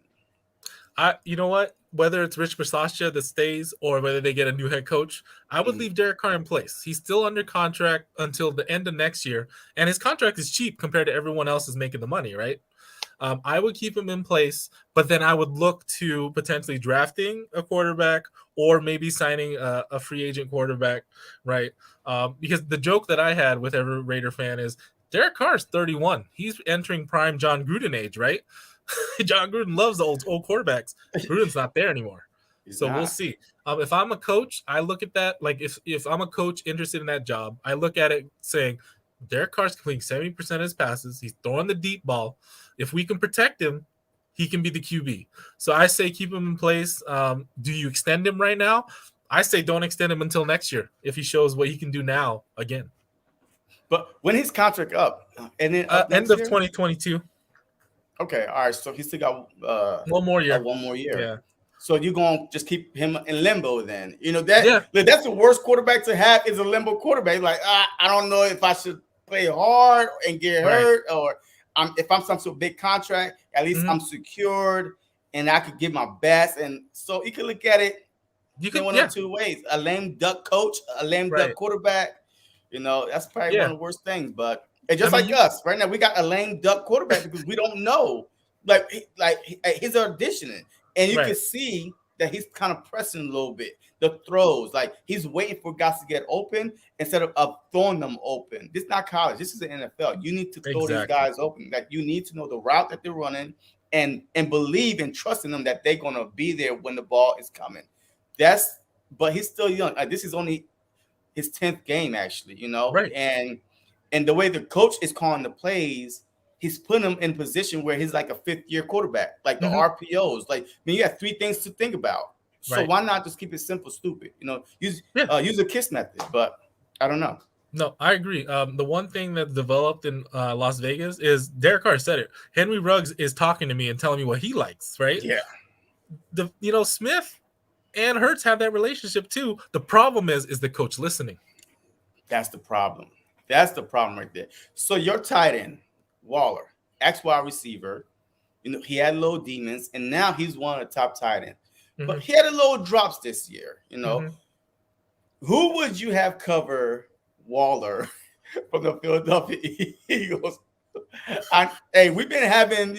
Speaker 3: You know what? Whether it's Rich Bisaccia that stays or whether they get a new head coach, I would leave Derek Carr in place. He's still under contract until the end of next year, and his contract is cheap compared to everyone else is making the money, right? I would keep him in place, but then I would look to potentially drafting a quarterback or maybe signing a free agent quarterback, right? Because the joke that I had with every Raider fan is Derek Carr is 31. He's entering prime John Gruden age, right? John Gruden loves the old quarterbacks. Gruden's not there anymore. We'll see. If I'm a coach, I look at that. Like if I'm a coach interested in that job, I look at it saying, Derek Carr's completing 70% of his passes. He's throwing the deep ball. If we can protect him, he can be the QB. So I say keep him in place. Do you extend him right now? I say don't extend him until next year if he shows what he can do now again.
Speaker 2: But when his contract up? And then
Speaker 3: end of 2022.
Speaker 2: Okay, all right. So he still got
Speaker 3: one more year.
Speaker 2: One more year.
Speaker 3: Yeah.
Speaker 2: So you're gonna just keep him in limbo then? You know that that's the worst quarterback to have is a limbo quarterback. Like I don't know if I should play hard and get hurt, or if I'm some sort of big contract, at least I'm secured and I could give my best. And so you can look at it. You can one of two ways: a lame duck coach, a lame duck quarterback. You know that's probably one of the worst things, but. And just like us, right now we got a lame duck quarterback because we don't know. Like he's auditioning, and you can see that he's kind of pressing a little bit. The throws, like he's waiting for guys to get open instead of throwing them open. This is not college. This is the NFL. You need to throw these guys open. Like you need to know the route that they're running and believe and trust in them that they're gonna be there when the ball is coming. But he's still young. This is only his 10th game, actually. You know, And the way the coach is calling the plays, he's putting him in a position where he's like a 5th-year quarterback, like the RPOs. Like, you have 3 things to think about. So why not just keep it simple, stupid? You know, use a KISS method. But I don't know.
Speaker 3: No, I agree. The one thing that developed in Las Vegas is Derek Carr said it. Henry Ruggs is talking to me and telling me what he likes, right?
Speaker 2: Yeah.
Speaker 3: Smith and Hurts have that relationship too. The problem is the coach listening.
Speaker 2: That's the problem. That's the problem right there. So your tight end, Waller, ex-wide receiver, he had low demons, and now he's one of the top tight ends. But he had a little drops this year, Who would you have cover Waller from the Philadelphia Eagles? We've been having,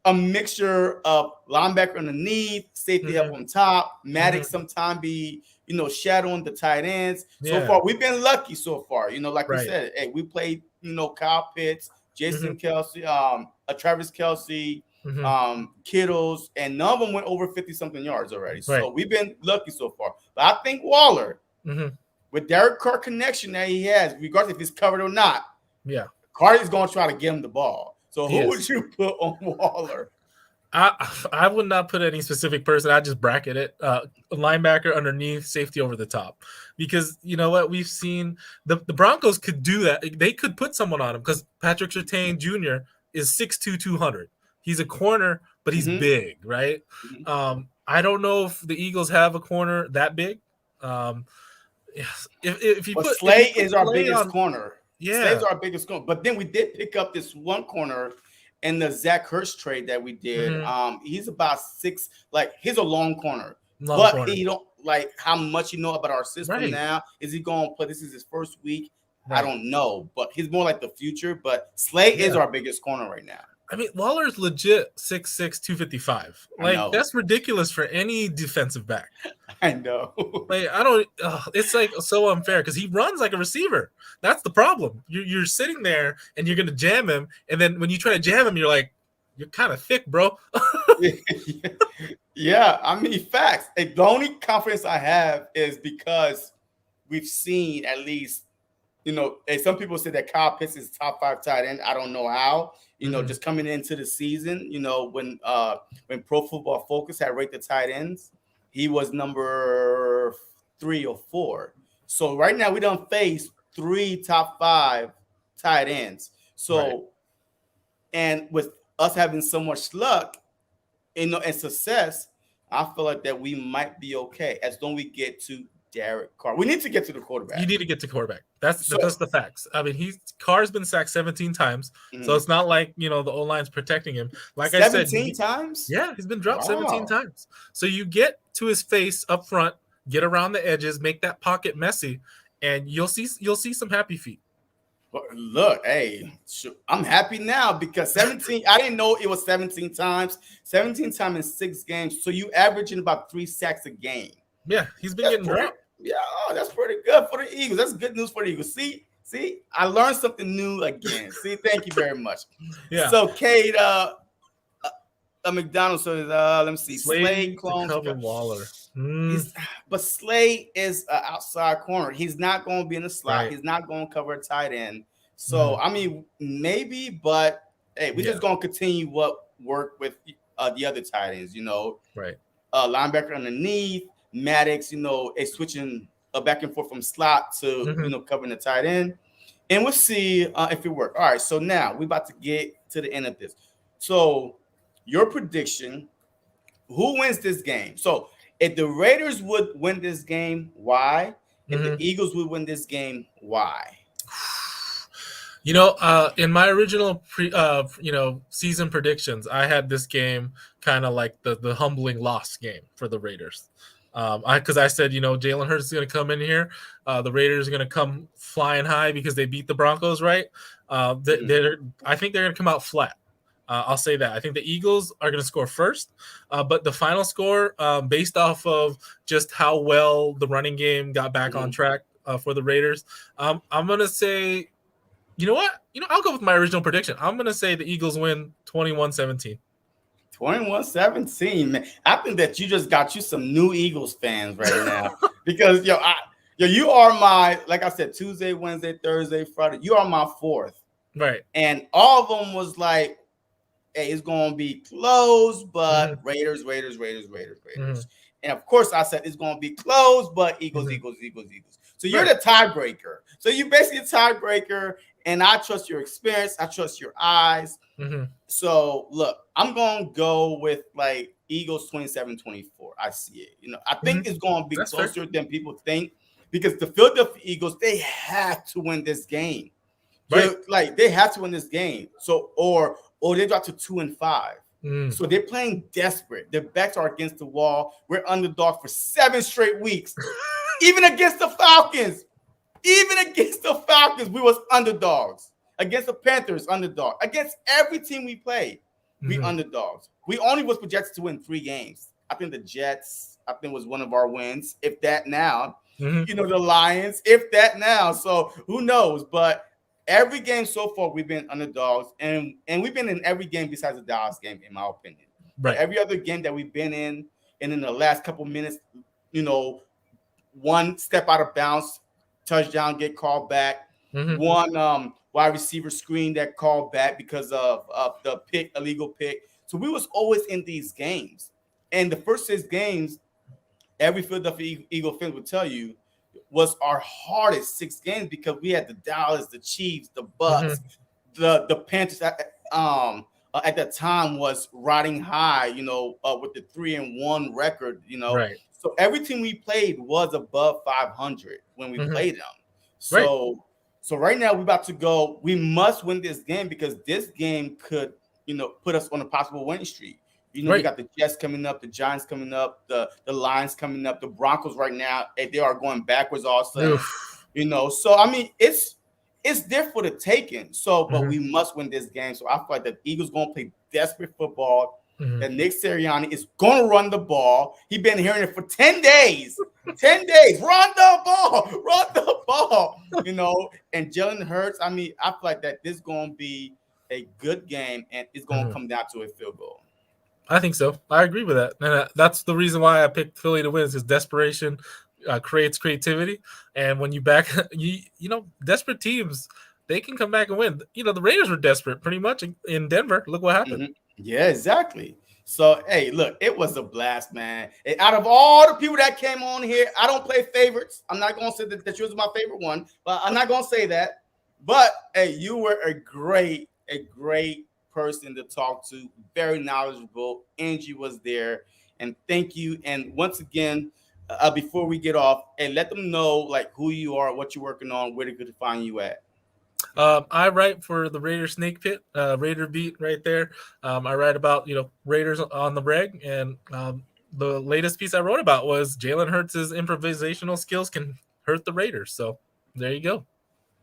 Speaker 2: a mixture of linebacker underneath, safety up on top, Maddox sometimes be shadowing the tight ends. So far, we've been lucky so far. Like we said, we played, Kyle Pitts, Jason Kelsey, Travis Kelsey, Kittles, and none of them went over 50-something yards already. So we've been lucky so far. But I think Waller, with Derek Carr connection that he has, regardless if he's covered or not, Carr is going to try to get him the ball. So who would you put on Waller?
Speaker 3: I would not put any specific person. I just bracket it. Linebacker underneath, safety over the top. Because you know what? We've seen the Broncos could do that. They could put someone on him because Patrick Surtain Jr. is 6'2", 200. He's a corner, but he's big, right? I don't know if the Eagles have a corner that big. If you put
Speaker 2: Slay is our biggest corner.
Speaker 3: Yeah,
Speaker 2: Slay's our biggest corner. But then we did pick up this one corner in the Zach Ertz trade that we did. He's about 6, like he's a long corner. He don't like how much you know about our system now. Is he going to play? This is his first week. I don't know, but he's more like the future. But Slay is our biggest corner right now.
Speaker 3: I mean, Waller's legit 6'6", 255. Like that's ridiculous for any defensive back.
Speaker 2: I know.
Speaker 3: Like I don't. It's like so unfair because he runs like a receiver. That's the problem. You're sitting there and you're gonna jam him, and then when you try to jam him, you're like, you're kind of thick, bro.
Speaker 2: Yeah, I mean, facts. The only confidence I have is because we've seen at least, and some people say that Kyle Pitts is top 5 tight end. I don't know how. Just coming into the season, when Pro Football Focus had rated the tight ends, he was number 3 or 4. So right now we don't face 3 top 5 tight ends. So, and with us having so much luck, and success, I feel like that we might be okay as long as we get to Derek Carr. We need to get to the quarterback.
Speaker 3: You need to get to quarterback. That's the facts. I mean, Carr's been sacked 17 times, so it's not like the O-line's protecting him. Like
Speaker 2: 17
Speaker 3: I said,
Speaker 2: 17 times.
Speaker 3: Yeah, he's been dropped 17 times. So you get to his face up front, get around the edges, make that pocket messy, and you'll see some happy feet.
Speaker 2: Look, hey, I'm happy now because 17. I didn't know it was 17 times. 17 times in 6 games. So you averaging about 3 sacks a game.
Speaker 3: Yeah, he's been getting dropped.
Speaker 2: Yeah, that's pretty good for the Eagles. That's good news for the Eagles. See, I learned something new again. See, thank you very much. Yeah. So, Kate, McDonald says, let me see. Slade clones
Speaker 3: Waller.
Speaker 2: But Slade is an outside corner. He's not going to be in the slot. Right. He's not going to cover a tight end. So, I mean, maybe, but hey, we're just going to continue what worked with the other tight ends,
Speaker 3: Right.
Speaker 2: Linebacker underneath, Maddox, is switching back and forth from slot to, covering the tight end. And we'll see if it works. All right, so now we're about to get to the end of this. So, your prediction, who wins this game? So, if the Raiders would win this game, why? If the Eagles would win this game, why?
Speaker 3: In my original season predictions, I had this game kind of like the humbling loss game for the Raiders. Because I said, Jalen Hurts is going to come in here. The Raiders are going to come flying high because they beat the Broncos, right? I think they're going to come out flat. I'll say that. I think the Eagles are going to score first, but the final score, based off of just how well the running game got back on track for the Raiders, I'm going to say, you know what? I'll go with my original prediction. I'm going to say the Eagles win 21-17.
Speaker 2: 21-17, man. I think that you just got you some new Eagles fans right now because, you are my, like I said, Tuesday, Wednesday, Thursday, Friday. You are my 4th.
Speaker 3: Right.
Speaker 2: And all of them was like, hey, it's going to be close, but Raiders. And of course, I said it's going to be close, but Eagles. So you're the tiebreaker. So you basically a tiebreaker, and I trust your experience. I trust your eyes. So look, I'm going to go with like Eagles 27-24. I see it. I think it's going to be closer than people think because the Philadelphia Eagles, they have to win this game. Right. Like they have to win this game. So or they drop to 2-5. So they're playing desperate. Their backs are against the wall. We're underdog for 7 straight weeks. Even against the Falcons. We was underdogs. Against the Panthers, underdog. Against every team we played, we underdogs. We only was projected to win 3 games. I think the Jets, was one of our wins. If that now. The Lions, if that now. So who knows? But every game so far, we've been underdogs, and we've been in every game besides the Dallas game, in my opinion. Right. Every other game that we've been in, and in the last couple minutes, one step out of bounds, touchdown get called back. One wide receiver screen that called back because of the illegal pick. So we was always in these games. And the first 6 games, every Philadelphia Eagle fan would tell you, was our hardest 6 games because we had the Dallas, the Chiefs, the Bucks, the Panthers at that time was riding high, with the 3-1 record, Right. So everything we played was above 500 when we played them. So right now we're about to go. We must win this game because this game could, put us on a possible winning streak. We got the Jets coming up, the Giants coming up, the Lions coming up, the Broncos right now, they are going backwards also. So I mean, it's there for the taking. So, but we must win this game. So I feel like the Eagles going to play desperate football. That Nick Sirianni is going to run the ball. He's been hearing it for 10 days. 10 days. Run the ball. And Jalen Hurts, I mean, I feel like that this is going to be a good game, and it's going to come down to a field goal.
Speaker 3: I think so. I agree with that, and that's the reason why I picked Philly to win. Is because desperation creates creativity, and when you back, desperate teams, they can come back and win. The Raiders were desperate pretty much in Denver. Look what happened.
Speaker 2: Mm-hmm. Yeah, exactly. So, hey, look, it was a blast, man. Out of all the people that came on here, I don't play favorites. I'm not going to say that yours was my favorite one, but I'm not going to say that. But, hey, you were a great person to talk to, very knowledgeable. Angie was there, and thank you. And once again, before we get off, hey, let them know, like, who you are, what you're working on, where they could find you at.
Speaker 3: I write for the Raider Snake Pit, Raider Beat right there. I write about Raiders on the reg, and the latest piece I wrote about was Jalen Hurts' improvisational skills can hurt the Raiders. So there you go.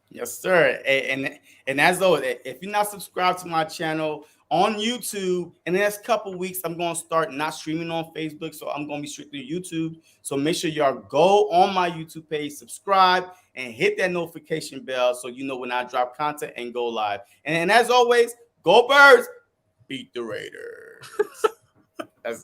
Speaker 2: Yes, sir. And as always, if you're not subscribed to my channel on YouTube, in the next couple of weeks, I'm going to start not streaming on Facebook, so I'm going to be strictly YouTube. So make sure y'all go on my YouTube page, subscribe, and hit that notification bell so you know when I drop content and go live. And as always, go Birds, beat the Raiders.